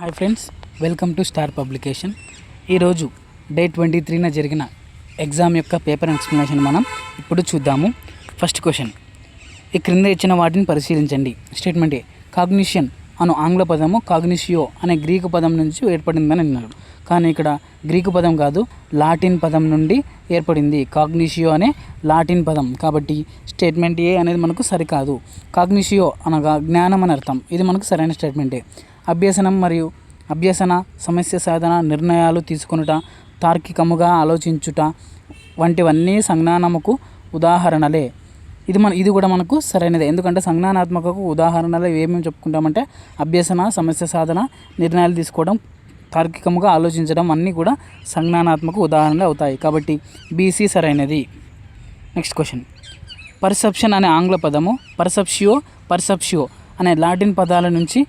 Hi friends, welcome to star publication. ఈరోజు day 23న జరిగిన exam యొక్క పేపర్ ఎక్స్ప్లెనేషన్ మనం ఇప్పుడు చూద్దాము. ఫస్ట్ క్వశ్చన్, ఈ క్రింద ఇచ్చిన వాటిని పరిశీలించండి. స్టేట్మెంట్ ఏ, కాగ్నిషన్ అను ఆంగ్ల పదము కాగ్నిషియో అనే గ్రీకు పదం నుంచి ఏర్పడిందని అన్నాడు. కానీ ఇక్కడ గ్రీకు పదం కాదు, లాటిన్ పదం నుండి ఏర్పడింది. కాగ్నిషియో అనే లాటిన్ పదం, కాబట్టి స్టేట్మెంట్ ఏ అనేది మనకు సరికాదు. కాగ్నిషియో అనగా జ్ఞానం అని అర్థం. ఇది మనకు సరైన స్టేట్మెంటే. అభ్యసనం మరియు అభ్యసన, సమస్య సాధన, నిర్ణయాలు తీసుకొనుట, తార్కికముగా ఆలోచించుట వంటివన్నీ సంజ్ఞానముకు ఉదాహరణలే. ఇది కూడా మనకు సరైనదే. ఎందుకంటే సంజ్ఞానాత్మకకు ఉదాహరణలు ఏమేమి చెప్పుకుంటామంటే అభ్యసన, సమస్య సాధన, నిర్ణయాలు తీసుకోవడం, తార్కికముగా ఆలోచించడం అన్నీ కూడా సంజ్ఞానాత్మక ఉదాహరణలు అవుతాయి. కాబట్టి బీసీ సరైనది. నెక్స్ట్ క్వశ్చన్, పర్సెప్షన్ అనే ఆంగ్ల పదము పర్సెప్షియో అనే లాటిన్ పదాల నుంచి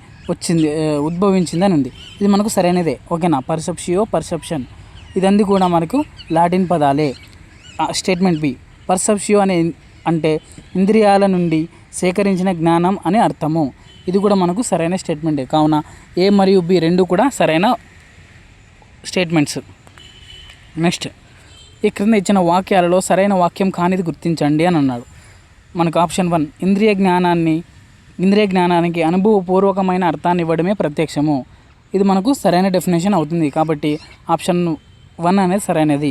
ఉద్భవించిందని ఉంది. ఇది మనకు సరైనదే. ఓకేనా, పర్సెప్షన్ ఇదంతా కూడా మనకు లాటిన్ పదాలే. స్టేట్మెంట్ బి, పర్సెప్షియో అంటే ఇంద్రియాల నుండి సేకరించిన జ్ఞానం అని అర్థము. ఇది కూడా మనకు సరైన స్టేట్మెంటే. కావున ఏ మరియు బి రెండు కూడా సరైన స్టేట్మెంట్స్. నెక్స్ట్, ఈ క్రింద ఇచ్చిన వాక్యాలలో సరైన వాక్యం కానిది గుర్తించండి అని అన్నాడు. మనకు ఆప్షన్ 1, ఇంద్రియ జ్ఞానానికి అనుభవపూర్వకమైన అర్థాన్ని ఇవ్వడమే ప్రత్యక్షము. ఇది మనకు సరైన డెఫినేషన్ అవుతుంది. కాబట్టి ఆప్షన్ 1 అనేది సరైనది.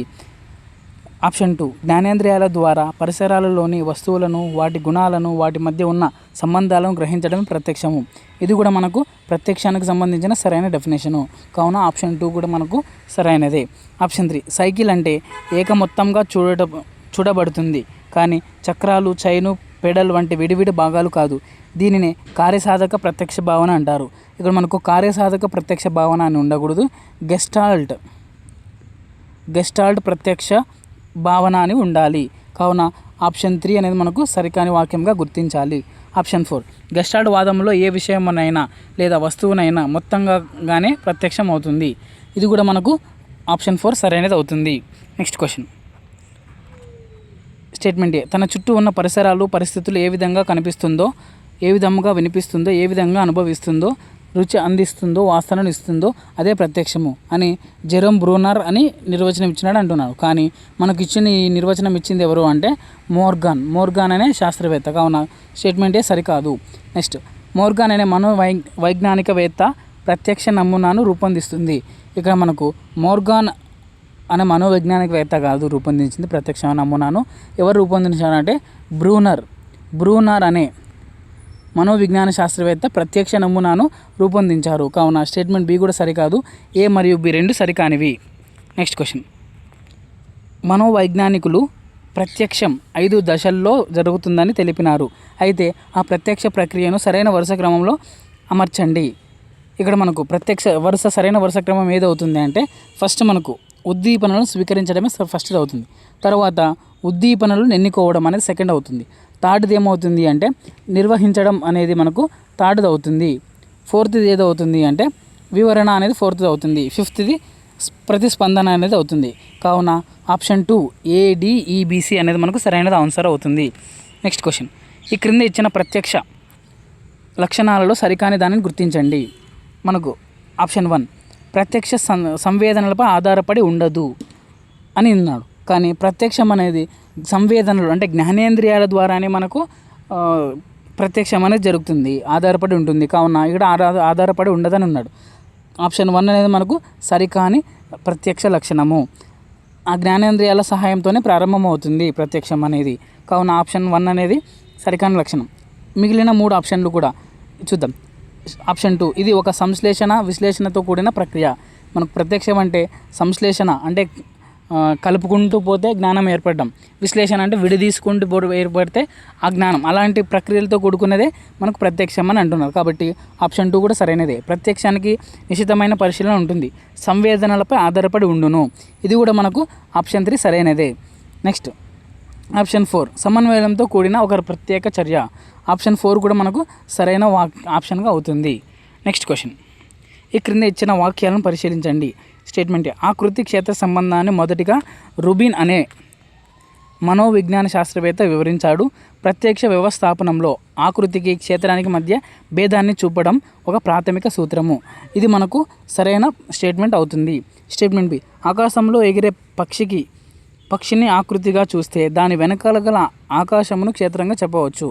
ఆప్షన్ 2, జ్ఞానేంద్రియాల ద్వారా పరిసరాలలోని వస్తువులను, వాటి గుణాలను, వాటి మధ్య ఉన్న సంబంధాలను గ్రహించడం ప్రత్యక్షము. ఇది కూడా మనకు ప్రత్యక్షానికి సంబంధించిన సరైన డెఫినేషను. కావున ఆప్షన్ 2 కూడా మనకు సరైనదే. ఆప్షన్ 3, సైకిల్ అంటే ఏకమొత్తంగా చూడబడుతుంది, కానీ చక్రాలు, చైను, పెడల్ వంటి విడివిడి భాగాలు కాదు. దీనినే కార్యసాధక ప్రత్యక్ష భావన అంటారు. ఇక్కడ మనకు కార్యసాధక ప్రత్యక్ష భావన అని ఉండకూడదు, గెస్టాల్ట్ ప్రత్యక్ష భావన అని ఉండాలి. కావున ఆప్షన్ 3 అనేది మనకు సరికాని వాక్యంగా గుర్తించాలి. ఆప్షన్ 4, గెస్టాల్ట్ వాదంలో ఏ విషయమునైనా లేదా వస్తువునైనా మొత్తంగానే ప్రత్యక్షం అవుతుంది. ఇది కూడా మనకు ఆప్షన్ 4 సరైనది అవుతుంది. నెక్స్ట్ క్వశ్చన్, స్టేట్మెంట్ ఏ, తన చుట్టూ ఉన్న పరిసరాలు, పరిస్థితులు ఏ విధంగా కనిపిస్తుందో, ఏ విధంగా వినిపిస్తుందో, ఏ విధంగా అనుభవిస్తుందో, రుచి అందిస్తుందో, వాసనను ఇస్తుందో అదే ప్రత్యక్షము అని జెరోమ్ బ్రూనర్ అని నిర్వచనం ఇచ్చినాడు అంటున్నాడు. కానీ మనకు ఇచ్చిన ఈ నిర్వచనం ఇచ్చింది ఎవరు అంటే మోర్గాన్ అనే శాస్త్రవేత్త. కావున స్టేట్మెంట్ ఏ సరికాదు. నెక్స్ట్, మోర్గాన్ అనే వైజ్ఞానికవేత్త ప్రత్యక్ష నమూనాను రూపొందిస్తుంది. ఇక్కడ మనకు మోర్గాన్ అనే మనోవైజ్ఞానికవేత్త కాదు రూపొందించింది ప్రత్యక్ష నమూనాను. ఎవరు రూపొందించారంటే బ్రూనర్ అనే మనోవిజ్ఞాన శాస్త్రవేత్త ప్రత్యక్ష నమూనాను రూపొందించారు. కావున స్టేట్మెంట్ బి కూడా సరికాదు. ఏ మరియు బి రెండు సరికానివి. నెక్స్ట్ క్వశ్చన్, మనోవైజ్ఞానికులు ప్రత్యక్షం 5 దశల్లో జరుగుతుందని తెలిపినారు. అయితే ఆ ప్రత్యక్ష ప్రక్రియను సరైన వరుస క్రమంలో అమర్చండి. ఇక్కడ మనకు సరైన వరుస క్రమం ఏదవుతుంది అంటే ఫస్ట్ మనకు ఉద్దీపనలను స్వీకరించడమే ఫస్ట్ అవుతుంది. తర్వాత ఉద్దీపనలను ఎన్నుకోవడం అనేది సెకండ్ అవుతుంది. థర్డ్ది ఏమవుతుంది అంటే నిర్వహించడం అనేది మనకు థర్డ్ది అవుతుంది. ఫోర్త్ది ఏదవుతుంది అంటే వివరణ అనేది ఫోర్త్ది అవుతుంది. ఫిఫ్త్ది ప్రతిస్పందన అనేది అవుతుంది. కావున ఆప్షన్ 2 ADEBC అనేది మనకు సరైనది ఆన్సర్ అవుతుంది. నెక్స్ట్ క్వశ్చన్, ఈ క్రింద ఇచ్చిన ప్రత్యక్ష లక్షణాలలో సరికాని దానిని గుర్తించండి. మనకు ఆప్షన్ 1, ప్రత్యక్ష సంవేదనలపై ఆధారపడి ఉండదు అని అన్నాడు. కానీ ప్రత్యక్షం అనేది సంవేదనలు అంటే జ్ఞానేంద్రియాల ద్వారానే మనకు ప్రత్యక్షం అనేది జరుగుతుంది, ఆధారపడి ఉంటుంది. కావున ఇక్కడ ఆధారపడి ఉండదని ఉన్నాడు. ఆప్షన్ 1 అనేది మనకు సరికాని ప్రత్యక్ష లక్షణము. ఆ జ్ఞానేంద్రియాల సహాయంతోనే ప్రారంభమవుతుంది ప్రత్యక్షం అనేది. కావున ఆప్షన్ 1 అనేది సరికాని లక్షణం. మిగిలిన 3 ఆప్షన్లు కూడా చూద్దాం. ఆప్షన్ 2, ఇది ఒక విశ్లేషణతో కూడిన ప్రక్రియ. మనకు ప్రత్యక్షం అంటే సంశ్లేషణ అంటే కలుపుకుంటూ పోతే జ్ఞానం ఏర్పడడం, విశ్లేషణ అంటే విడదీసుకుంటూ ఏర్పడితే ఆ జ్ఞానం, అలాంటి ప్రక్రియలతో కూడుకున్నదే మనకు ప్రత్యక్షం అని అంటున్నారు. కాబట్టి ఆప్షన్ 2 కూడా సరైనదే. ప్రత్యక్షానికి నిశితమైన పరిశీలన ఉంటుంది, సంవేదనలపై ఆధారపడి ఉండును. ఇది కూడా మనకు ఆప్షన్ 3 సరైనదే. నెక్స్ట్ ఆప్షన్ 4, సమన్వయంతో కూడిన ఒక ప్రత్యేక చర్య. ఆప్షన్ 4 కూడా మనకు సరైన ఆప్షన్గా అవుతుంది. నెక్స్ట్ క్వశ్చన్, ఈ క్రింద ఇచ్చిన వాక్యాలను పరిశీలించండి. స్టేట్మెంట్, ఆకృతి క్షేత్ర సంబంధాన్ని మొదటిగా రుబిన్ అనే మనోవిజ్ఞాన శాస్త్రవేత్త వివరించాడు. ప్రత్యక్ష వ్యవస్థాపనంలో ఆకృతికి క్షేత్రానికి మధ్య భేదాన్ని చూపడం ఒక ప్రాథమిక సూత్రము. ఇది మనకు సరైన స్టేట్మెంట్ అవుతుంది. స్టేట్మెంట్ బి, ఆకాశంలో ఎగిరే పక్షిని ఆకృతిగా చూస్తే దాని వెనకాల గల ఆకాశమును క్షేత్రంగా చెప్పవచ్చు.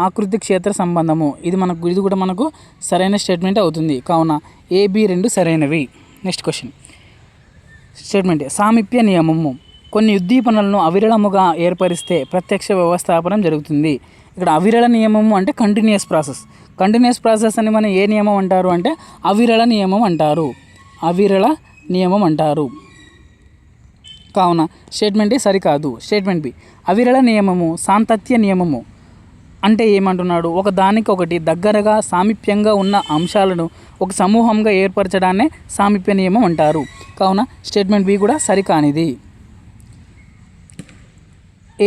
ఆకృతి క్షేత్ర సంబంధము ఇది కూడా మనకు సరైన స్టేట్మెంట్ అవుతుంది. కావున AB 2 సరైనవి. Next question. స్టేట్మెంట్ సామీప్య నియమము. కొన్ని ఉద్దీపనలను అవిరళముగా ఏర్పరిస్తే ప్రత్యక్ష వ్యవస్థాపనం జరుగుతుంది. ఇక్కడ అవిరళ నియమము అంటే కంటిన్యూస్ ప్రాసెస్. కంటిన్యూస్ ప్రాసెస్ అని మనం ఏ నియమం అంటారు అంటే అవిరళ నియమం అంటారు. అవిరళ నియమం అంటారు. కావున స్టేట్మెంట్ ఏ సరికాదు. స్టేట్మెంట్ బి, అవిరళ నియమము సాంతత్య నియమము అంటే ఏమంటున్నాడు, ఒక దానికి ఒకటి దగ్గరగా సామీప్యంగా ఉన్న అంశాలను ఒక సమూహంగా ఏర్పరచడాన్నే సామీప్య నియమం అంటారు. కావున స్టేట్మెంట్ బి కూడా సరికానిది.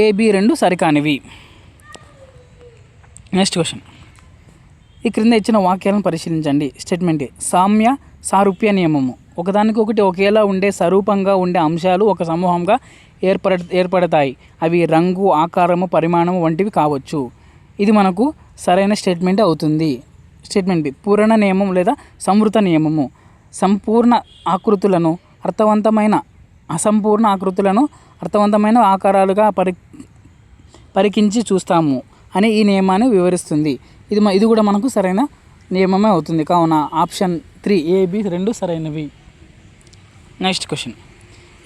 AB 2 సరికానివి. Next question. ఈ క్రింద ఇచ్చిన వాక్యాలను పరిశీలించండి. స్టేట్మెంట్ ఏ సారూప్య నియమము. ఒకదానికొకటి ఒకేలా ఉండే స్వరూపంగా ఉండే అంశాలు ఒక సమూహంగా ఏర్పడతాయి. అవి రంగు, ఆకారము, పరిమాణము వంటివి కావచ్చు. ఇది మనకు సరైన స్టేట్మెంట్ అవుతుంది. స్టేట్మెంట్ బి, పూరణ నియమం లేదా సంవృత నియమము. సంపూర్ణ ఆకృతులను అసంపూర్ణ ఆకృతులను అర్థవంతమైన ఆకారాలుగా పరికించి చూస్తాము అని ఈ నియమాన్ని వివరిస్తుంది. ఇది కూడా మనకు సరైన నియమమే అవుతుంది. కావున ఆప్షన్ 3 AB 2 సరైనవి. Next question.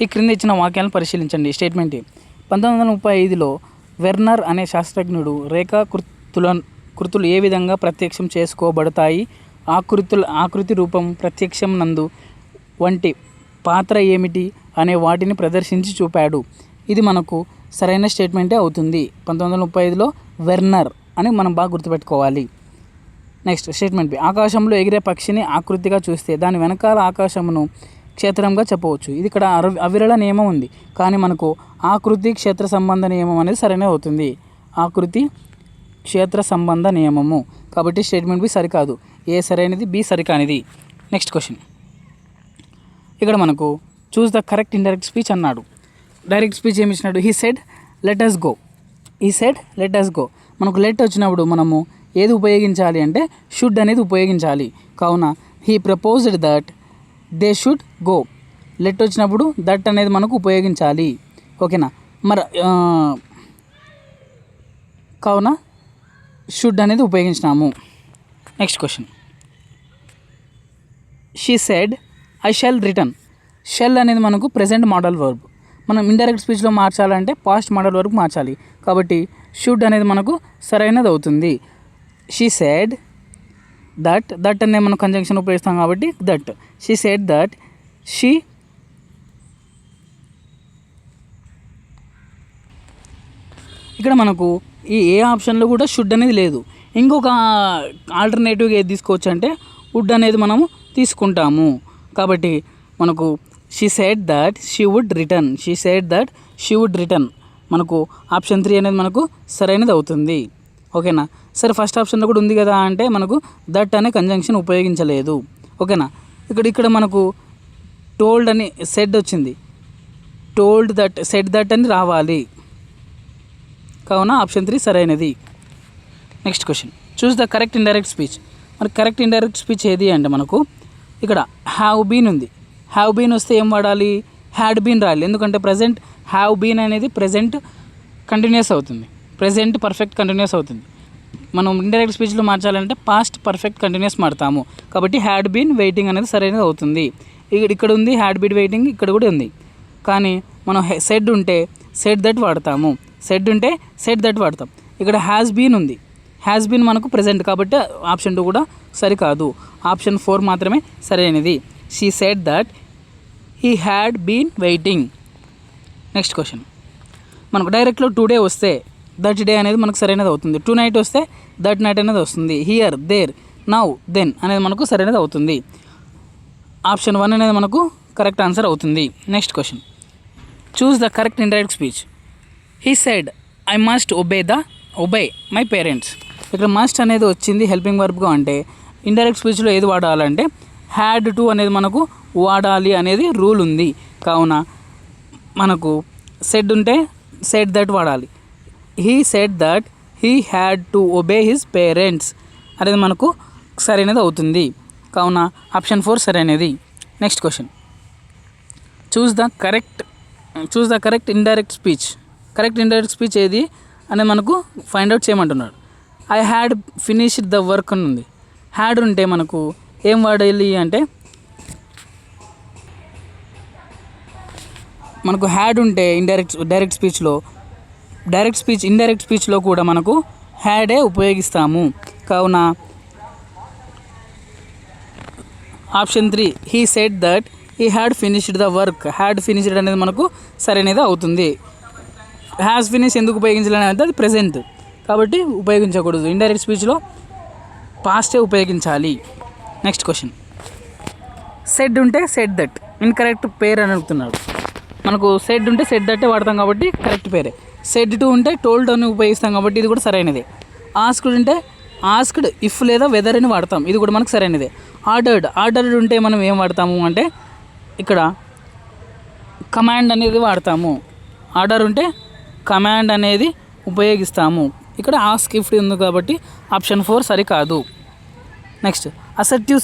ఈ క్రింద ఇచ్చిన వాక్యాలను పరిశీలించండి. స్టేట్మెంట్ ఏ, 1935లో వెర్నర్ అనే శాస్త్రజ్ఞుడు కృతులు ఏ విధంగా ప్రత్యక్షం చేసుకోబడతాయి, ఆకృతి రూపం ప్రత్యక్షం నందు వంటి పాత్ర ఏమిటి అనే వాటిని ప్రదర్శించి చూపాడు. ఇది మనకు సరైన స్టేట్మెంటే అవుతుంది. 1935లో వెర్నర్ అని మనం బాగా గుర్తుపెట్టుకోవాలి. నెక్స్ట్ స్టేట్మెంట్ బి, ఆకాశంలో ఎగిరే పక్షిని ఆకృతిగా చూస్తే దాని వెనకాల ఆకాశమును క్షేత్రంగా చెప్పవచ్చు. ఇది ఇక్కడ అవిరళ నియమం ఉంది, కానీ మనకు ఆకృతి క్షేత్ర సంబంధ నియమం అనేది సరైన అవుతుంది. ఆకృతి క్షేత్ర సంబంధ నియమము. కాబట్టి స్టేట్మెంట్ బి సరికాదు. ఏ సరైనది, బి సరికానిది. Next question. ఇక్కడ మనకు choose the correct indirect speech అన్నాడు. డైరెక్ట్ స్పీచ్ ఏమి ఇచ్చినాడు, he said let us go. మనకు లెట్ వచ్చినప్పుడు మనము ఏది ఉపయోగించాలి అంటే షుడ్ అనేది ఉపయోగించాలి. కావున he proposed that they should go. Let వచ్చినప్పుడు దట్ అనేది మనకు ఉపయోగించాలి. ఓకేనా. మరి కావున షుడ్ అనేది ఉపయోగించినాము. Next question. She said I shall return. Shall అనేది మనకు ప్రెజెంట్ మోడల్ వర్బ్. మనం ఇండైరెక్ట్ స్పీచ్లో మార్చాలంటే పాస్ట్ మోడల్ వర్బ్ మార్చాలి. కాబట్టి షుడ్ అనేది మనకు సరైనది అవుతుంది. షీ సెడ్ దట్ అనేది మనం కంజంక్షన్ ఉపయోగిస్తాం కాబట్టి that. She said that she ఇక్కడ మనకు ఈ ఏ ఆప్షన్లో కూడా షుడ్ అనేది లేదు. ఇంకొక ఆల్టర్నేటివ్గా ఏది తీసుకోవచ్చు అంటే వుడ్ అనేది మనము తీసుకుంటాము. కాబట్టి మనకు she said that she would return. మనకు ఆప్షన్ 3 అనేది మనకు సరైనది అవుతుంది. ఓకేనా. సరే, ఫస్ట్ ఆప్షన్లో కూడా ఉంది కదా అంటే మనకు దట్ అనే కంజంక్షన్ ఉపయోగించలేదు. ఓకేనా. ఇక్కడ మనకు టోల్డ్ అని సెడ్ వచ్చింది. టోల్డ్ దట్, సెడ్ దట్ అని రావాలి. కావున ఆప్షన్ 3 సరైనది. Next question. Choose the correct indirect speech. మరి కరెక్ట్ ఇండైరెక్ట్ స్పీచ్ ఏది అంటే మనకు ఇక్కడ హ్యావ్ బీన్ ఉంది. హ్యావ్ బీన్ వస్తే ఏం వాడాలి, హ్యాడ్ బీన్ రాయాలి. ఎందుకంటే ప్రజెంట్ హ్యావ్ బీన్ అనేది ప్రజెంట్ కంటిన్యూస్ అవుతుంది, ప్రజెంట్ పర్ఫెక్ట్ కంటిన్యూస్ అవుతుంది. మనం ఇండైరెక్ట్ స్పీచ్లో మార్చాలంటే పాస్ట్ పర్ఫెక్ట్ కంటిన్యూస్ మాడతాము. కాబట్టి హ్యాడ్ బీన్ వెయిటింగ్ అనేది సరైనది అవుతుంది. ఇక్కడ ఉంది హ్యాడ్ బీన్ వెయిటింగ్, ఇక్కడ కూడా ఉంది. కానీ మనం సెడ్ ఉంటే సెడ్ దట్ వాడతాము, సెడ్ ఉంటే సెడ్ దట్ వాడతాం. ఇక్కడ హ్యాస్ బీన్ ఉంది, హ్యాస్ బీన్ మనకు ప్రజెంట్ కాబట్టి ఆప్షన్ 2 కూడా సరికాదు. ఆప్షన్ 4 మాత్రమే సరైనది. She said that he had been waiting. Next question. మనకు డైరెక్ట్లో టుడే వస్తే దట్ డే అనేది మనకు సరైనది అవుతుంది. టు నైట్ వస్తే దట్ నైట్ అనేది వస్తుంది. హియర్, దేర్, నౌ, దెన్ అనేది మనకు సరైనది అవుతుంది. ఆప్షన్ 1 అనేది మనకు కరెక్ట్ ఆన్సర్ అవుతుంది. Next question. Choose the correct indirect speech. He said I must obey my parents. ఇక్కడ మస్ట్ అనేది వచ్చింది హెల్పింగ్ వర్బ్గా. అంటే ఇండైరెక్ట్ స్పీచ్లో ఏది వాడాలంటే హ్యాడ్ టు అనేది మనకు వాడాలి అనేది రూల్ ఉంది. కావున మనకు సెడ్ ఉంటే సెడ్ దట్ వాడాలి. He said that he had to obey his parents అనేది మనకు సరైనది అవుతుంది. కావున ఆప్షన్ 4 సరైనది. Next question, choose the correct indirect speech. Correct indirect speech ఏది అనేది మనకు ఫైండ్ అవుట్ చేయమంటున్నాడు. I had finished the work అని ఉంది. హ్యాడ్ ఉంటే మనకు ఏం వాడాలి అంటే, మనకు హ్యాడ్ ఉంటే డైరెక్ట్ స్పీచ్లో కూడా మనకు హ్యాడే ఉపయోగిస్తాము. కావున option 3 he said that he had finished the work. Had finished అనేది మనకు సరైనది అవుతుంది. హ్యాస్ ఫినిష్ ఎందుకు ఉపయోగించాలని అంటే అది ప్రెజెంట్ కాబట్టి ఉపయోగించకూడదు. ఇండైరెక్ట్ స్పీచ్లో పాస్టే ఉపయోగించాలి. నెక్స్ట్ క్వశ్చన్, సెడ్ ఉంటే సెడ్ దట్ ఇన్కరెక్ట్ పేర్ అని అడుగుతున్నాడు. మనకు సెడ్ ఉంటే సెడ్ దట్టే వాడతాం కాబట్టి కరెక్ట్ పేరే. సెడ్ టు ఉంటే టోల్డ్ అని ఉపయోగిస్తాం కాబట్టి ఇది కూడా సరైనదే. ఆస్క్డ్ ఉంటే ఆస్క్డ్ ఇఫ్ లేదా వెదర్ అని వాడతాం, ఇది కూడా మనకు సరైనదే. ఆర్డర్డ్ ఉంటే మనం ఏం వాడతాము అంటే ఇక్కడ కమాండ్ అనేది వాడతాము. ఆర్డర్ ఉంటే కమాండ్ అనేది ఉపయోగిస్తాము. ఇక్కడ ఆస్క్ ఇఫ్ ఉంది కాబట్టి ఆప్షన్ 4 సరికాదు. నెక్స్ట్, అసర్టివ్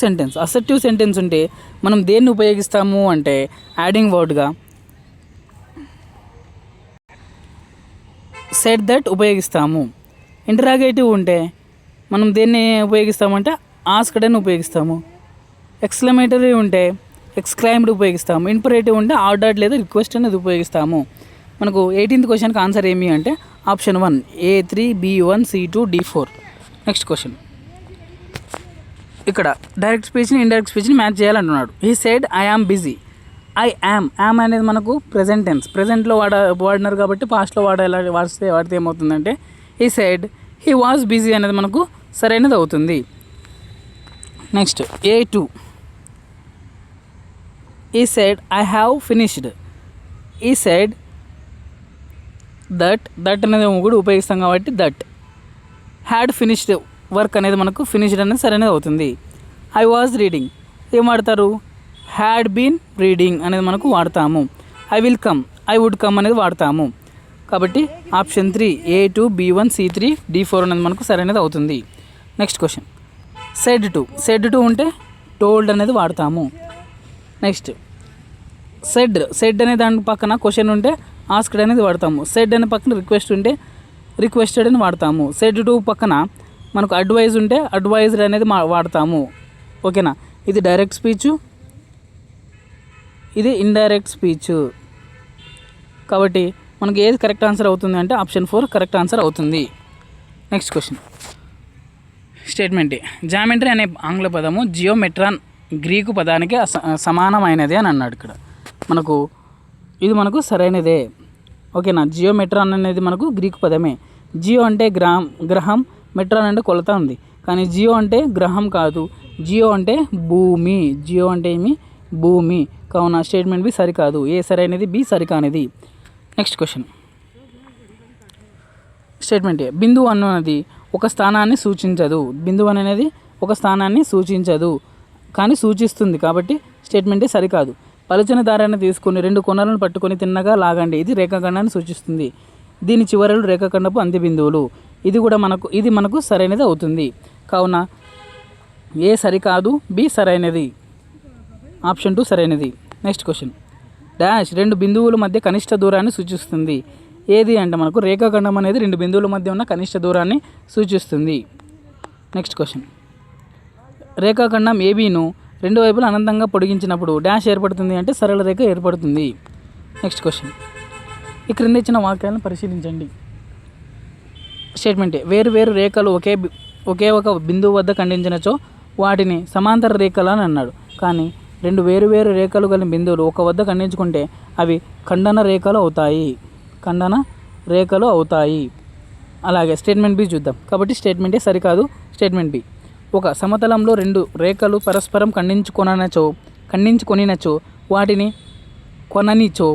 సెంటెన్స్ ఉంటే మనం దేన్ని ఉపయోగిస్తాము అంటే యాడింగ్ వర్డ్గా సెడ్ దట్ ఉపయోగిస్తాము. ఇంటరాగేటివ్ ఉంటే మనం దేన్ని ఉపయోగిస్తామంటే ఆస్క్డ్ అని ఉపయోగిస్తాము. ఎక్స్క్లమేటరీ ఉంటే ఎక్స్క్లైమ్డ్ ఉపయోగిస్తాము. ఇంపరేటివ్ ఉంటే ఆర్డర్డ్ లేదా రిక్వెస్ట్ అనేది ఉపయోగిస్తాము. మనకు 18th క్వశ్చన్కి ఆన్సర్ ఏమి అంటే option 1 A3 B1 C2 D4. Next question, ఇక్కడ డైరెక్ట్ స్పీచ్ని ఇండైరెక్ట్ స్పీచ్ని మ్యాచ్ చేయాలంటున్నాడు. He said I am busy. I am అనేది మనకు ప్రెజెంట్ టెన్స్, ప్రెజెంట్లో వాడినారు కాబట్టి పాస్ట్లో వాడితే ఏమవుతుందంటే he said he was busy అనేది మనకు సరైనది అవుతుంది. Next A2 he said I have finished. He said that అనేది కూడా ఉపయోగిస్తాం కాబట్టి దట్. హ్యాడ్ ఫినిష్డ్ వర్క్ అనేది మనకు ఫినిష్డ్ అనేది సరైనది అవుతుంది. ఐ వాజ్ రీడింగ్ ఏం వాడతారు, హ్యాడ్ బీన్ రీడింగ్ అనేది మనకు వాడతాము. I will come, I would come అనేది వాడతాము. కాబట్టి option 3 A2 B1 C3 D4 అనేది మనకు సరైనది అవుతుంది. నెక్స్ట్ క్వశ్చన్, సెడ్ టు ఉంటే టోల్డ్ అనేది వాడతాము. నెక్స్ట్ సెడ్ అనే దాని పక్కన క్వశ్చన్ ఉంటే ఆస్క్డ్ అనేది వాడతాము. సెడ్ అనే పక్కన రిక్వెస్ట్ ఉంటే రిక్వెస్టెడ్ అని వాడతాము. సెడ్ టు పక్కన మనకు అడ్వైజ్ ఉంటే అడ్వైజ్డ్ అనేది వాడతాము. ఓకేనా, ఇది డైరెక్ట్ స్పీచ్, ఇది ఇండైరెక్ట్ స్పీచ్. కాబట్టి మనకి ఏది కరెక్ట్ ఆన్సర్ అవుతుంది అంటే ఆప్షన్ 4 కరెక్ట్ ఆన్సర్ అవుతుంది. నెక్స్ట్ క్వశ్చన్, స్టేట్మెంట్ జామెట్రీ అనే ఆంగ్ల పదము జియోమెట్రాన్ గ్రీకు పదానికి సమానమైనది అని అన్నాడు. ఇక్కడ ఇది మనకు సరైనదే. ఓకేనా, జియోమెట్రాన్ అనేది మనకు గ్రీకు పదమే. జియో అంటే గ్రహం, మెట్రాన్ అంటే కొలత ఉంది. కానీ జియో అంటే గ్రహం కాదు, జియో అంటే భూమి. జియో అంటే ఏమి, భూమి. కావున స్టేట్మెంట్ బి సరికాదు. ఏ సరైనది, బి సరికానిది. నెక్స్ట్ క్వశ్చన్, స్టేట్మెంట్ బిందువు అన్నది ఒక స్థానాన్ని సూచించదు. బిందువు అనేది ఒక స్థానాన్ని సూచించదు కానీ సూచిస్తుంది కాబట్టి స్టేట్మెంటే సరికాదు. పలుచన దారాన్ని తీసుకుని 2 కొనలను పట్టుకొని తిన్నగా లాగండి. ఇది రేఖాఖండాన్ని సూచిస్తుంది. దీని చివరలు రేఖాఖండపు అంత్య బిందువులు. ఇది మనకు సరైనది అవుతుంది. కావున ఏ సరికాదు, బి సరైనది. ఆప్షన్ 2 సరైనది. నెక్స్ట్ క్వశ్చన్, డాష్ 2 బిందువుల మధ్య కనిష్ట దూరాన్ని సూచిస్తుంది. ఏది అంటే మనకు రేఖాఖండం అనేది 2 బిందువుల మధ్య ఉన్న కనిష్ట దూరాన్ని సూచిస్తుంది. నెక్స్ట్ క్వశ్చన్, రేఖాఖండం ఏబీను 2 వైపులా అనంతంగా పొడిగించినప్పుడు డాష్ ఏర్పడుతుంది అంటే సరళ రేఖ ఏర్పడుతుంది. నెక్స్ట్ క్వశ్చన్, ఈ క్రింద ఇచ్చిన వాక్యాలను పరిశీలించండి. స్టేట్మెంట్ వేరు వేరు రేఖలు ఒకే ఒక బిందువు వద్ద ఖండించినచో వాటిని సమాంతర రేఖలు అని అన్నాడు. కానీ 2 వేరు వేరు రేఖలు కలిగిన బిందువులు ఒక వద్ద ఖండించుకుంటే అవి ఖండన రేఖలు అవుతాయి. అలాగే స్టేట్మెంట్ బి చూద్దాం. కాబట్టి స్టేట్మెంటే సరికాదు. స్టేట్మెంట్ బి, ఒక సమతలంలో 2 రేఖలు పరస్పరం ఖండించుకొనినచో వాటిని కొననిచో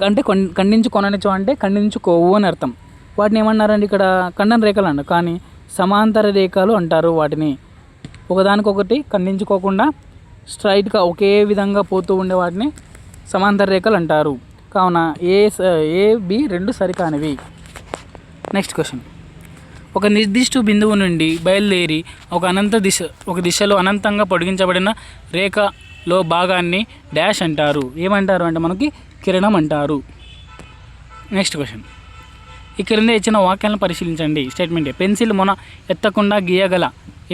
అంటే ఖండించుకొననిచో అంటే ఖండించుకోవు అని అర్థం. వాటిని ఏమన్నారండి ఇక్కడ, ఖండన రేఖలు అన్నారు. కానీ సమాంతర రేఖలు అంటారు వాటిని. ఒకదానికొకటి ఖండించుకోకుండా స్ట్రైట్గా ఒకే విధంగా పోతూ ఉండే వాటిని సమాంతర రేఖలు అంటారు. కావున ఏ బి రెండు సరికానివి. Next question. ఒక నిర్దిష్ట బిందువు నుండి బయలుదేరి ఒక దిశలో అనంతంగా పొడిగించబడిన రేఖలో భాగాన్ని డాష్ అంటారు. ఏమంటారు అంటే మనకి కిరణం అంటారు. Next question. ఈ క్రింద ఇచ్చిన వాక్యాలను పరిశీలించండి. స్టేట్మెంట్ ఏ. పెన్సిల్ మొన ఎత్తకుండా గీయగల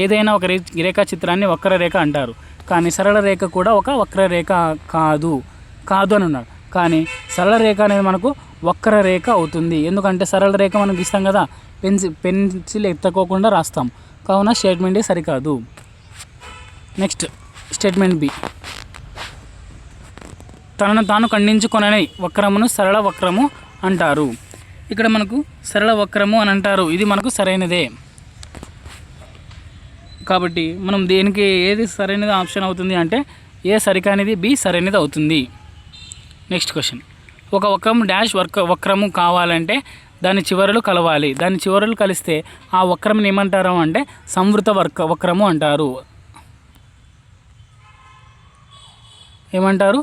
ఏదైనా ఒక రేఖాచిత్రాన్ని వక్రరేఖ అంటారు. కానీ సరళ రేఖ కూడా ఒక వక్రరేఖ కాదు అని ఉన్నాడు. కానీ సరళ రేఖ అనేది మనకు వక్రరేఖ అవుతుంది. ఎందుకంటే సరళ రేఖ మనం గీస్తాం కదా, పెన్సిల్ ఎత్తుకోకుండా రాస్తాం. కావున స్టేట్మెంట్ ఏ సరికాదు. Next statement B. తనను తాను ఖండించుకొనని వక్రమును సరళ వక్రము అంటారు. ఇక్కడ మనకు సరళ వక్రము అని అంటారు. ఇది మనకు సరైనదే. కాబట్టి మనం దేనికి ఏది సరైనది ఆప్షన్ అవుతుంది అంటే ఏ సరికానిది, బి సరైనది అవుతుంది. Next question. ఒక వక్రము డాష్ వక్రము కావాలంటే దాని చివరలు కలవాలి. దాని చివరలు కలిస్తే ఆ వక్రముని ఏమంటారు అంటే సంవృత వక్రము అంటారు. ఏమంటారు?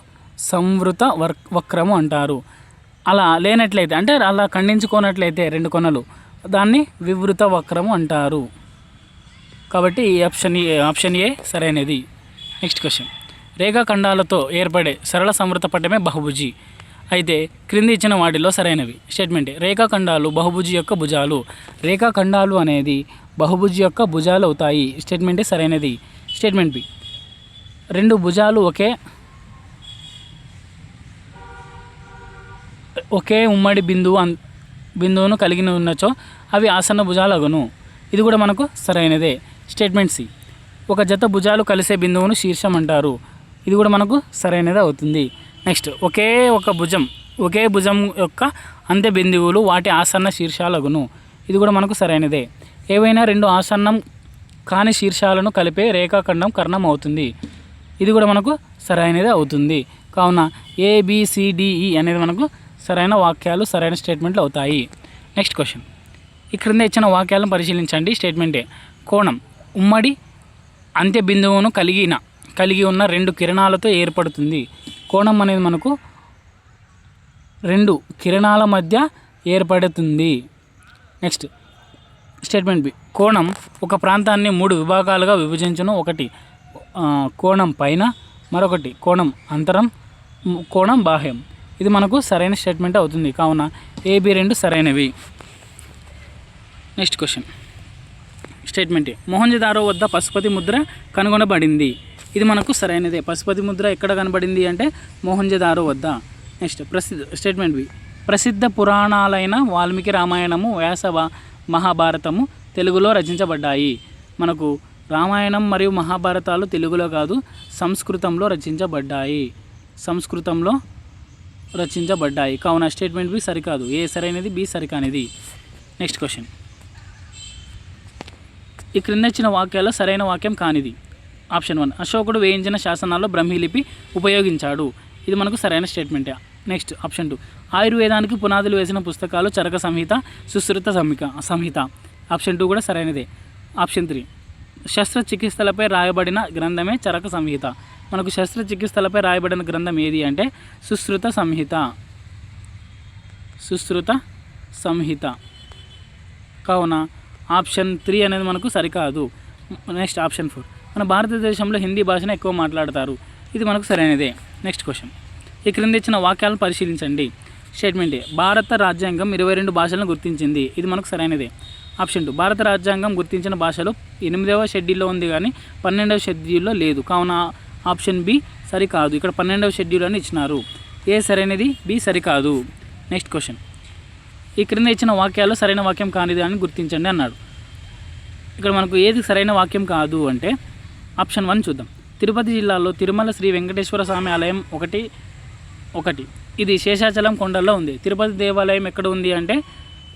సంవృత వక్రము అంటారు. అలా లేనట్లయితే అంటే అలా ఖండించుకోనట్లయితే రెండు కొనలు, దాన్ని వివృత వక్రము అంటారు. కాబట్టి ఈ ఆప్షన్ ఏ సరైనది. Next question. రేఖాఖండాలతో ఏర్పడే సరళ సంవృత పటమే బహుభుజి. అయితే క్రింది ఇచ్చిన వాటిలో సరైనవి. స్టేట్మెంట్ ఏ. రేఖాఖండాలు బహుభుజి యొక్క భుజాలు. రేఖాఖండాలు అనేది బహుభుజి యొక్క భుజాలు అవుతాయి. స్టేట్మెంట్ ఏ సరైనది. Statement B. రెండు భుజాలు ఒకే ఉమ్మడి బిందువును కలిగి ఉన్నచో అవి ఆసన్న భుజాలు అగును. ఇది కూడా మనకు సరైనదే. Statement C. ఒక జత భుజాలు కలిసే బిందువును శీర్షం అంటారు. ఇది కూడా మనకు సరైనదే అవుతుంది. నెక్స్ట్. ఒకే భుజం యొక్క అంత్య బిందువులు వాటి ఆసన్న శీర్షాలగును. ఇది కూడా మనకు సరైనదే. ఏవైనా రెండు ఆసన్నం కాని శీర్షాలను కలిపే రేఖాఖండం కర్ణం అవుతుంది. ఇది కూడా మనకు సరైనదే అవుతుంది. కావున ABCDE అనేది మనకు సరైన వాక్యాలు, సరైన స్టేట్మెంట్లు అవుతాయి. Next question. ఈ క్రింద ఇచ్చిన వాక్యాలను పరిశీలించండి. స్టేట్మెంట్ ఏ. కోణం ఉమ్మడి అంత్య బిందువును కలిగి ఉన్న రెండు కిరణాలతో ఏర్పడుతుంది. కోణం అనేది మనకు రెండు కిరణాల మధ్య ఏర్పడుతుంది. Next statement B. కోణం ఒక ప్రాంతాన్ని మూడు విభాగాలుగా విభజించును. ఒకటి కోణం పైన, మరొకటి కోణం అంతరం, కోణం బాహ్యం. ఇది మనకు సరైన స్టేట్మెంట్ అవుతుంది. కావున AB రెండు సరైనవి. Next question. స్టేట్మెంట్ ఏ. మొహంజదారో వద్ద పశుపతి ముద్ర కనుగొనబడింది. ఇది మనకు సరైనదే. పశుపతి ముద్ర ఎక్కడ కనబడింది అంటే మొహంజదారో వద్ద. Next statement B. ప్రసిద్ధ పురాణాలైన వాల్మీకి రామాయణము, వ్యాస మహాభారతము తెలుగులో రచించబడ్డాయి. మనకు రామాయణం మరియు మహాభారతాలు తెలుగులో కాదు, సంస్కృతంలో రచించబడ్డాయి. కావున స్టేట్మెంట్ బి సరికాదు. ఏ సరైనది, బి సరికానిది. Next question. ఈ క్రింద ఇచ్చిన వాక్యాల్లో సరైన వాక్యం కానిది. ఆప్షన్ 1. అశోకుడు వేయించిన శాసనాల్లో బ్రహ్మీలిపి ఉపయోగించాడు. ఇది మనకు సరైన స్టేట్మెంటే. Next option 2. ఆయుర్వేదానికి పునాదులు వేసిన పుస్తకాలు చరక సంహిత, సుశ్రుత సంహిత. ఆప్షన్ 2 కూడా సరైనదే. ఆప్షన్ 3. శస్త్రచికిత్సలపై రాయబడిన గ్రంథమే చరక సంహిత. మనకు శస్త్రచికిత్సలపై రాయబడిన గ్రంథం ఏది అంటే సుశ్రుత సంహిత. కావున ఆప్షన్ 3 అనేది మనకు సరికాదు. Next option 4. మన భారతదేశంలో హిందీ భాషను ఎక్కువ మాట్లాడతారు. ఇది మనకు సరైనదే. Next question. ఈ క్రింద ఇచ్చిన వాక్యాలను పరిశీలించండి. స్టేట్మెంట్ ఏ. భారత రాజ్యాంగం 22 భాషలను గుర్తించింది. ఇది మనకు సరైనదే. ఆప్షన్ 2. భారత రాజ్యాంగం గుర్తించిన భాషలు 8వ షెడ్యూల్లో ఉంది కానీ 12వ షెడ్యూల్లో లేదు. కావున ఆప్షన్ బి సరికాదు. ఇక్కడ 12వ షెడ్యూల్ అని ఇచ్చినారు. ఏ సరైనది, బి సరికాదు. Next question. ఈ క్రింద ఇచ్చిన వాక్యాలు సరైన వాక్యం కానిది అని గుర్తించండి అన్నాడు. ఇక్కడ మనకు ఏది సరైన వాక్యం కాదు అంటే ఆప్షన్ 1 చూద్దాం. తిరుపతి జిల్లాలో తిరుమల శ్రీ వెంకటేశ్వర స్వామి ఆలయం ఒకటి. ఇది శేషాచలం కొండల్లో ఉంది. తిరుపతి దేవాలయం ఎక్కడ ఉంది అంటే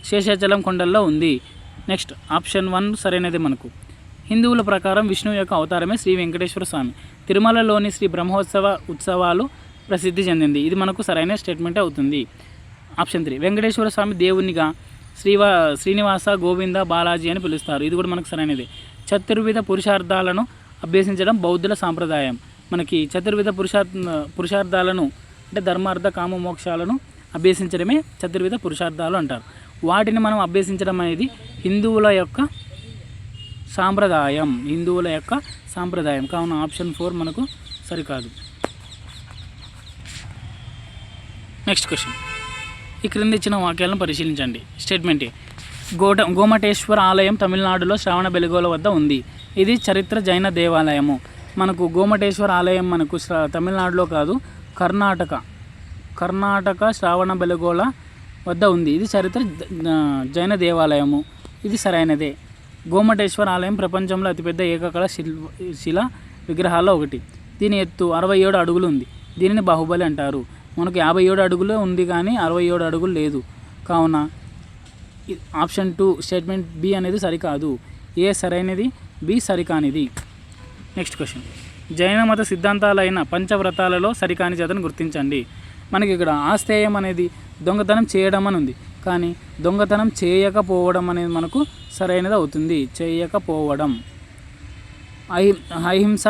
శేషాచలం కొండల్లో ఉంది. నెక్స్ట్ ఆప్షన్ 1 సరైనది. మనకు హిందువుల ప్రకారం విష్ణువు యొక్క అవతారమే శ్రీ వెంకటేశ్వర స్వామి. తిరుమలలోని శ్రీ ఉత్సవాలు ప్రసిద్ధి చెందింది. ఇది మనకు సరైన స్టేట్మెంట్ అవుతుంది. ఆప్షన్ 3. వెంకటేశ్వర స్వామి దేవునిగా శ్రీనివాస, గోవింద, బాలాజీ అని పిలుస్తారు. ఇది కూడా మనకు సరైనది. చతుర్విధ పురుషార్థాలను అభ్యసించడం బౌద్ధుల సాంప్రదాయం. మనకి చతుర్విధ పురుషార్థాలను అంటే ధర్మార్థ కామ మోక్షాలను అభ్యసించడమే చతుర్విధ పురుషార్థాలు అంటారు. వాటిని మనం అభ్యసించడం అనేది హిందువుల యొక్క సాంప్రదాయం. కావున ఆప్షన్ 4 మనకు సరికాదు. నెక్స్ట్ క్వశ్చన్, ఈ క్రింద ఇచ్చిన వాక్యాలను పరిశీలించండి. స్టేట్మెంట్ ఏ, గోమటేశ్వర ఆలయం తమిళనాడులో శ్రావణబెళగోళ వద్ద ఉంది. ఇది చరిత్ర జైన దేవాలయము. మనకు గోమటేశ్వర ఆలయం మనకు తమిళనాడులో కాదు, కర్ణాటక శ్రావణబెళగోళ వద్ద ఉంది. ఇది చరిత్ర జైన దేవాలయము. ఇది సరైనదే. గోమటేశ్వర ఆలయం ప్రపంచంలో అతిపెద్ద ఏకకళ శిలా విగ్రహాల్లో ఒకటి. దీని ఎత్తు 67 అడుగులు ఉంది. దీనిని బాహుబలి అంటారు. మనకు 57 అడుగులే ఉంది కానీ 67 అడుగులు లేదు. కావున ఆప్షన్ 2 స్టేట్మెంట్ బి అనేది సరికాదు. ఏ సరైనది, బి సరికానిది. నెక్స్ట్ క్వశ్చన్, జైన మత సిద్ధాంతాలైన పంచవ్రతాలలో సరికాని జతను గుర్తించండి. మనకి ఇక్కడ ఆస్తేయం అనేది దొంగతనం చేయడం అని ఉంది, కానీ దొంగతనం చేయకపోవడం అనేది మనకు సరైనది అవుతుంది. చేయకపోవడం. అహింస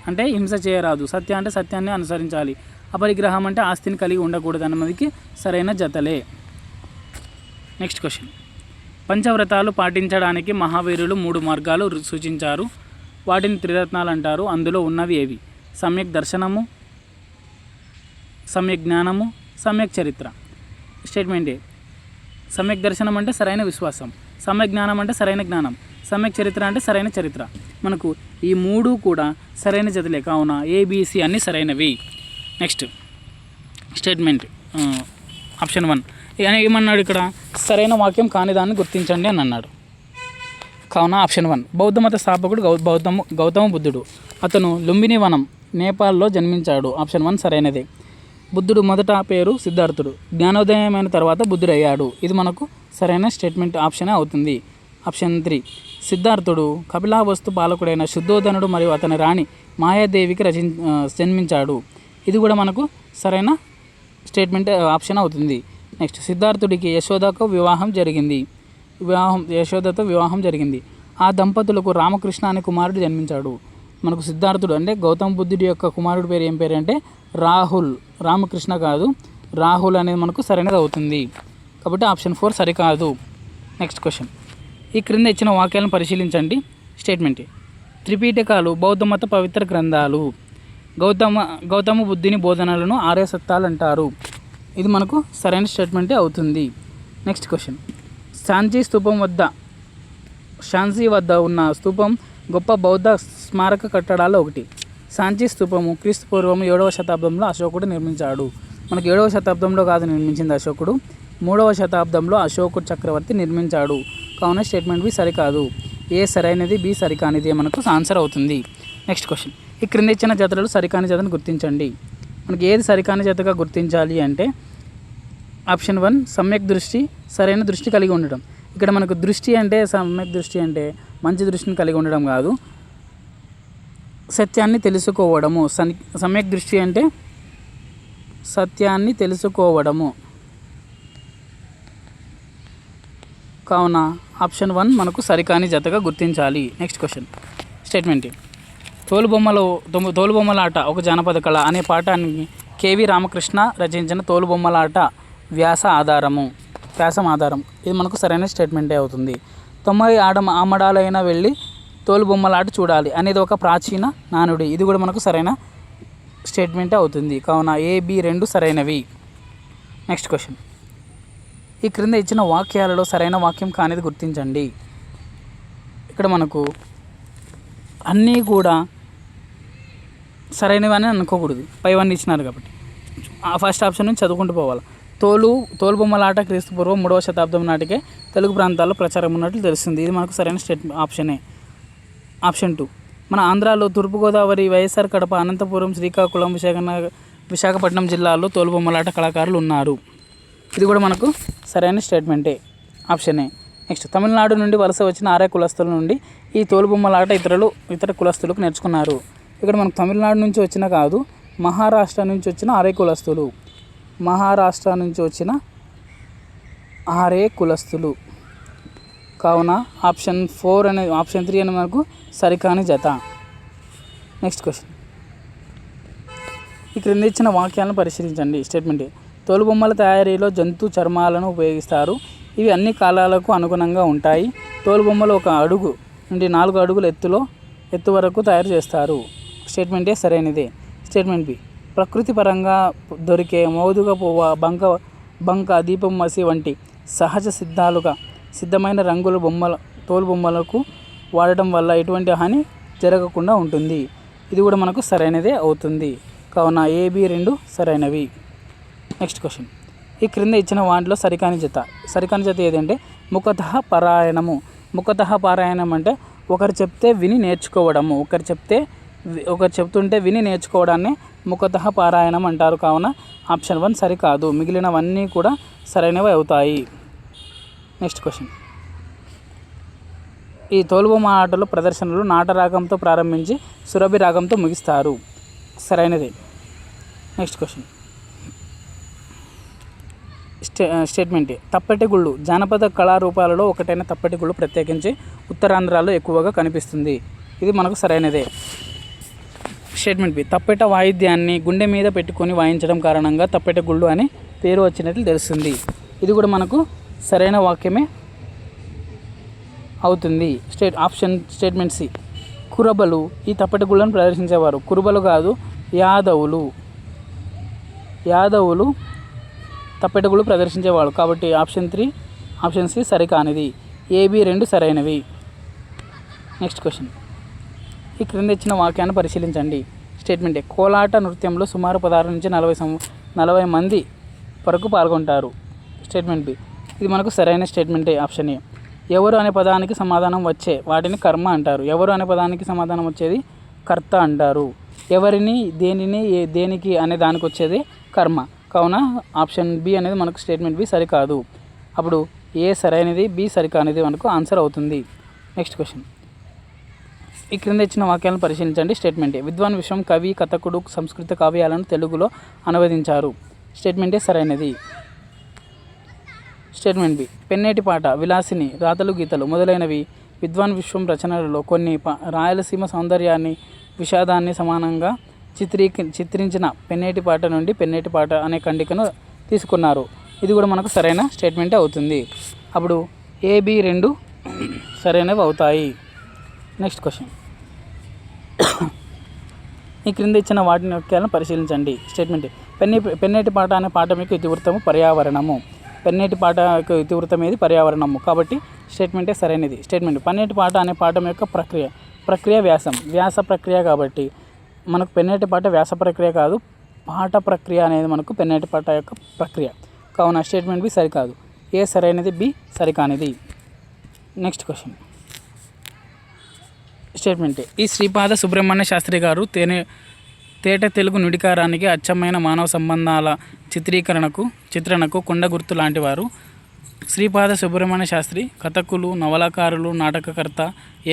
అంటే హింస చేయరాదు. సత్య అంటే సత్యాన్ని అనుసరించాలి. అపరిగ్రహం అంటే ఆస్తిని కలిగి ఉండకూడదు అన్నదికి సరైన జతలే. నెక్స్ట్ క్వశ్చన్, పంచవ్రతాలు పాటించడానికి మహావీరులు 3 మార్గాలు సూచించారు. వాటిని త్రిరత్నాలు అంటారు. అందులో ఉన్నవి ఏవి? సమ్యక్ దర్శనము, సమ్యక్ జ్ఞానము, సమ్యక్ చరిత్ర. స్టేట్మెంట్ ఏ, సమ్యక్ దర్శనం అంటే సరైన విశ్వాసం, సమ్యక్ జ్ఞానం అంటే సరైన జ్ఞానం, సమ్యక్ చరిత్ర అంటే సరైన చరిత్ర. మనకు ఈ 3 కూడా సరైన జతలే. కావున ఏబిసి అన్నీ సరైనవి. నెక్స్ట్ స్టేట్మెంట్ ఆప్షన్ 1 ఏమన్నాడు ఇక్కడ? సరైన వాక్యం కాని దాన్ని గుర్తించండి అని అన్నాడు. కావున ఆప్షన్ 1 బౌద్ధ మత స్థాపకుడు గౌతమ బుద్ధుడు. అతను లుంబిని వనం, నేపాల్లో జన్మించాడు. ఆప్షన్ 1 సరైనదే. బుద్ధుడు మొదట పేరు సిద్ధార్థుడు. జ్ఞానోదయమైన తర్వాత బుద్ధుడు అయ్యాడు. ఇది మనకు సరైన స్టేట్మెంట్ ఆప్షనే అవుతుంది. ఆప్షన్ 3 సిద్ధార్థుడు కపిలావస్తు పాలకుడైన శుద్ధోధనుడు మరియు అతని రాణి మాయాదేవికి జన్మించాడు. ఇది కూడా మనకు సరైన స్టేట్మెంట్ ఆప్షన్ అవుతుంది. నెక్స్ట్ సిద్ధార్థుడికి యశోదతో వివాహం జరిగింది. ఆ దంపతులకు రామకృష్ణ అనే కుమారుడు జన్మించాడు. మనకు సిద్ధార్థుడు అంటే గౌతమ బుద్ధుడి యొక్క కుమారుడు పేరు ఏం పేరు అంటే రాహుల్. రామకృష్ణ కాదు, రాహుల్ అనేది మనకు సరైనది అవుతుంది. కాబట్టి ఆప్షన్ 4 సరికాదు. నెక్స్ట్ క్వశ్చన్, ఈ క్రింద ఇచ్చిన వాక్యాలను పరిశీలించండి. స్టేట్మెంట్, త్రిపీఠకాలు బౌద్ధ మత పవిత్ర గ్రంథాలు. గౌతమ బుద్ధుని బోధనలను ఆర్య సత్యాలు అంటారు. ఇది మనకు సరైన స్టేట్మెంటే అవుతుంది. నెక్స్ట్ క్వశ్చన్, షాన్సీ వద్ద ఉన్న స్తూపం గొప్ప బౌద్ధ స్మారక కట్టడాల్లో ఒకటి. సాంచీ స్తూపము క్రీస్తుపూర్వం 7వ శతాబ్దంలో అశోకుడు నిర్మించాడు. మనకు 7వ శతాబ్దంలో కాదు నిర్మించింది అశోకుడు, 3వ శతాబ్దంలో అశోకుడు చక్రవర్తి నిర్మించాడు. కావున స్టేట్మెంట్ బి సరికాదు. ఏ సరైనది, బి సరికానిది మనకు ఆన్సర్ అవుతుంది. నెక్స్ట్ క్వశ్చన్, ఈ క్రింద ఇచ్చిన జతలలో సరికాని జతను గుర్తించండి. మనకి ఏది సరికాని జతగా గుర్తించాలి అంటే ఆప్షన్ 1 సమ్యక్ దృష్టి, సరైన దృష్టి కలిగి ఉండడం. ఇక్కడ మనకు దృష్టి అంటే సమ్యక్ దృష్టి అంటే మంచి దృష్టిని కలిగి ఉండడం కాదు, సత్యాన్ని తెలుసుకోవడము. సమ్యక్ దృష్టి అంటే సత్యాన్ని తెలుసుకోవడము. కావున ఆప్షన్ 1 మనకు సరికాని జతగా గుర్తించాలి. నెక్స్ట్ క్వశ్చన్, స్టేట్మెంట్, తోలుబొమ్మలాట ఒక జానపద కళ అనే పాఠానికి కేవి రామకృష్ణ రచించిన తోలుబొమ్మలాట వ్యాసం ఆధారం. ఇది మనకు సరైన స్టేట్మెంటే అవుతుంది. 90 ఆమడాలైనా వెళ్ళి తోలుబొమ్మలాట చూడాలి అనేది ఒక ప్రాచీన నానుడి. ఇది కూడా మనకు సరైన స్టేట్మెంటే అవుతుంది. కావున ఏ, బి 2 సరైనవి. నెక్స్ట్ క్వశ్చన్, ఈ క్రింద ఇచ్చిన వాక్యాలలో సరైన వాక్యం కానిది గుర్తించండి. ఇక్కడ మనకు అన్నీ కూడా సరైనవి అని అనుకోకూడదు, పైవన్నీ ఇచ్చినారు కాబట్టి ఆ ఫస్ట్ ఆప్షన్ నుంచి చదువుకుంటూ పోవాలి. తోలుబొమ్మలాట క్రీస్తుపూర్వం 3వ శతాబ్దం నాటికే తెలుగు ప్రాంతాల్లో ప్రచారం ఉన్నట్లు తెలుస్తుంది. ఇది మనకు సరైన ఆప్షనే. ఆప్షన్ 2 మన ఆంధ్రాలో తూర్పుగోదావరి, వైఎస్ఆర్ కడప, అనంతపురం, శ్రీకాకుళం, విశాఖపట్నం జిల్లాల్లో తోలుబొమ్మలాట కళాకారులు ఉన్నారు. ఇది కూడా మనకు సరైన స్టేట్మెంటే, ఆప్షనే. నెక్స్ట్, తమిళనాడు నుండి వలస వచ్చిన ఆర్య కులస్తుల నుండి ఈ తోలుబొమ్మలాట ఇతర కులస్తులకు నేర్చుకున్నారు. ఇక్కడ మనకు తమిళనాడు నుంచి వచ్చిన కాదు, మహారాష్ట్ర నుంచి వచ్చిన ఆర్య కులస్తులు. కావున ఆప్షన్ 3 అనేది మనకు సరికాని జత. నెక్స్ట్ క్వశ్చన్, ఈ క్రింద ఇచ్చిన వాక్యాలను పరిశీలించండి. స్టేట్మెంట్, తోలుబొమ్మల తయారీలో జంతు చర్మాలను ఉపయోగిస్తారు. ఇవి అన్ని కాలాలకు అనుగుణంగా ఉంటాయి. తోలుబొమ్మలు 1 అడుగు నుండి 4 అడుగుల ఎత్తు వరకు తయారు చేస్తారు. స్టేట్మెంట్ ఏ సరైనదే. స్టేట్మెంట్ బి ప్రకృతి పరంగా దొరికే మోదుగ పువ్వ, బంక, దీపం మసి వంటి సహజ సిద్ధమైన రంగుల తోలుబొమ్మలకు వాడటం వల్ల ఎటువంటి హాని జరగకుండా ఉంటుంది. ఇది కూడా మనకు సరైనదే అవుతుంది. కావున AB 2 సరైనవి. నెక్స్ట్ క్వశ్చన్, ఈ క్రింద ఇచ్చిన వాటిలో సరికాని జత ఏదంటే ముఖతః పారాయణము. ముఖతః పారాయణం అంటే ఒకరు చెప్తే విని నేర్చుకోవడము. ఒకరు చెప్తుంటే విని నేర్చుకోవడాన్ని ముఖతః పారాయణం అంటారు. కావున ఆప్షన్ 1 సరికాదు. మిగిలినవన్నీ కూడా సరైనవి అవుతాయి. నెక్స్ట్ క్వశ్చన్, ఈ తోలుబొమ్మ ఆటలో ప్రదర్శనలు నాటరాగంతో ప్రారంభించి సురభి రాగంతో ముగిస్తారు. సరైనదే. నెక్స్ట్ క్వశ్చన్, స్టేట్మెంట్ తప్పెటగుళ్ళు జానపద కళారూపాలలో ఒకటైన తప్పెటగుళ్ళు ప్రత్యేకించి ఉత్తరాంధ్రలో ఎక్కువగా కనిపిస్తుంది. ఇది మనకు సరైనదే. స్టేట్మెంట్ బి తప్పెట వాయిద్యాన్ని గుండె మీద పెట్టుకొని వాయించడం కారణంగా తప్పెటగుళ్ళు అని పేరు వచ్చినట్లు తెలుస్తుంది. ఇది కూడా మనకు సరైన వాక్యమే అవుతుంది. స్టేట్మెంట్ సి కురబలు ఈ తప్పెటగుళ్ళను ప్రదర్శించేవారు. కురుబలు కాదు, యాదవులు తప్పెటగుళ్ళు ప్రదర్శించేవాళ్ళు. కాబట్టి ఆప్షన్ సి సరికానిది. AB 2 సరైనవి. నెక్స్ట్ క్వశ్చన్, ఈ క్రింద ఇచ్చిన వాక్యాన్ని పరిశీలించండి. స్టేట్మెంట్ కోలాట నృత్యంలో సుమారు 16 నుంచి 40 మంది వరకు పాల్గొంటారు. స్టేట్మెంట్ బి ఇది మనకు సరైన స్టేట్మెంటే. ఆప్షన్ ఏ ఎవరు అనే పదానికి సమాధానం వచ్చే వాటిని కర్మ అంటారు. ఎవరు అనే పదానికి సమాధానం వచ్చేది కర్త అంటారు. ఎవరిని, దేనిని, దేనికి అనే దానికి వచ్చేది కర్మ. కావున ఆప్షన్ బి అనేది మనకు స్టేట్మెంట్ బి సరికాదు. అప్పుడు ఏ సరైనది, బి సరికానిది మనకు ఆన్సర్ అవుతుంది. నెక్స్ట్ క్వశ్చన్, ఈ క్రింద ఇచ్చిన వాక్యాలను పరిశీలించండి. స్టేట్మెంట్ ఏ విద్వాన్ విశ్వం కవి, కథకుడు సంస్కృత కావ్యాలను తెలుగులో అనువదించారు. స్టేట్మెంటే సరైనది. స్టేట్మెంట్ బి పెన్నేటి పాట, విలాసిని, రాతలు గీతలు మొదలైనవి విద్వాన్ విశ్వం రచనలలో కొన్ని. రాయలసీమ సౌందర్యాన్ని, విషాదాన్ని సమానంగా చిత్రించిన పెన్నేటి పాట నుండి పెన్నేటి పాట అనే ఖండికను తీసుకున్నారు. ఇది కూడా మనకు సరైన స్టేట్మెంటే అవుతుంది. అప్పుడు AB 2 సరైనవి అవుతాయి. నెక్స్ట్ క్వశ్చన్, ఈ క్రింద ఇచ్చిన వాటిని వాక్యాలను పరిశీలించండి. స్టేట్మెంట్ పెన్నేటి పాట అనే పాఠం యొక్క ఇతివృత్తము పర్యావరణము. పెన్నేటి పాట యొక్క ఇతివృత్తం ఏది? పర్యావరణము. కాబట్టి స్టేట్మెంటే సరైనది. స్టేట్మెంట్ పెన్నేటి పాట అనే పాఠం యొక్క ప్రక్రియ వ్యాస ప్రక్రియ. కాబట్టి మనకు పెన్నేటి పాట వ్యాస ప్రక్రియ కాదు, పాట ప్రక్రియ అనేది మనకు పెన్నేటి పాట యొక్క ప్రక్రియ. కావున స్టేట్మెంట్ బి సరికాదు. ఏ సరైనది, బి సరికానిది. నెక్స్ట్ క్వశ్చన్, స్టేట్మెంట్ ఈ శ్రీపాద సుబ్రహ్మణ్య శాస్త్రి గారు తేట తెలుగు నుడికారానికి అచ్చమైన మానవ సంబంధాల చిత్రణకు కొండ గుర్తు లాంటివారు. శ్రీపాద సుబ్రహ్మణ్య శాస్త్రి కథకులు, నవలాకారులు, నాటకకర్త,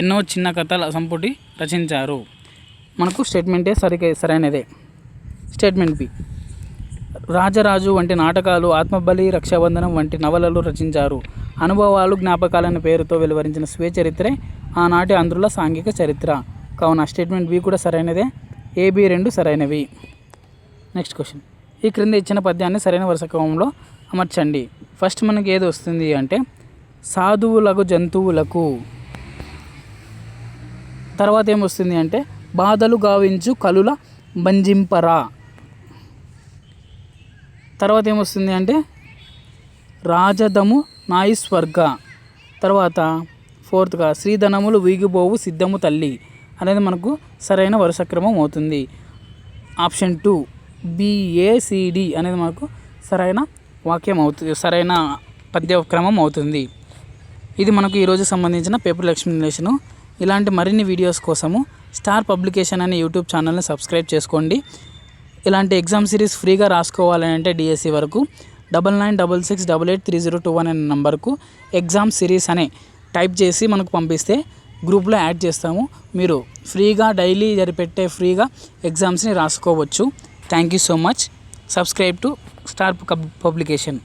ఎన్నో చిన్న కథల సంపుటి రచించారు. మనకు స్టేట్మెంటే సరైనదే. స్టేట్మెంట్ బి రాజరాజు వంటి నాటకాలు, ఆత్మబలి, రక్షాబంధనం వంటి నవలలు రచించారు. అనుభవాలు, జ్ఞాపకాలనే పేరుతో వెలువరించిన స్వీయ చరిత్రే ఆనాటి ఆంధ్రుల సాంఘిక చరిత్ర. కావున స్టేట్మెంట్ బి కూడా సరైనదే. AB 2 సరైనవి. నెక్స్ట్ క్వశ్చన్, ఈ క్రింద ఇచ్చిన పద్యాన్ని సరైన వరుస క్రమంలో అమర్చండి. ఫస్ట్ మనకి ఏది వస్తుంది అంటే సాధువులకు జంతువులకు. తర్వాత ఏమొస్తుంది అంటే బాధలు గావించు కలుల బంజింపరా. తర్వాత ఏమొస్తుంది అంటే రాజదము నాయిస్వర్గ. తర్వాత ఫోర్త్గా శ్రీధనములు వీగిపోవు సిద్ధము తల్లి అనేది మనకు సరైన వరుస క్రమం అవుతుంది. ఆప్షన్ 2 BACD అనేది మనకు సరైన వాక్యం అవుతుంది, సరైన పద్య క్రమం అవుతుంది. ఇది మనకు ఈరోజు సంబంధించిన పేపర్ ఎక్స్ప్లెనేషను. ఇలాంటి మరిన్ని వీడియోస్ కోసము స్టార్ పబ్లికేషన్ అనే యూట్యూబ్ ఛానల్ని సబ్స్క్రైబ్ చేసుకోండి. ఇలాంటి ఎగ్జామ్ సిరీస్ ఫ్రీగా రాసుకోవాలని అంటే DSE వరకు 9966883021 అనే నంబర్కు ఎగ్జామ్ సిరీస్ అనే టైప్ చేసి మనకు పంపిస్తే గ్రూప్లో యాడ్ చేస్తాము. మీరు ఫ్రీగా డైలీ జరిపెట్టే ఫ్రీగా ఎగ్జామ్స్ని రాసుకోవచ్చు. Thank you so much. Subscribe to star publication.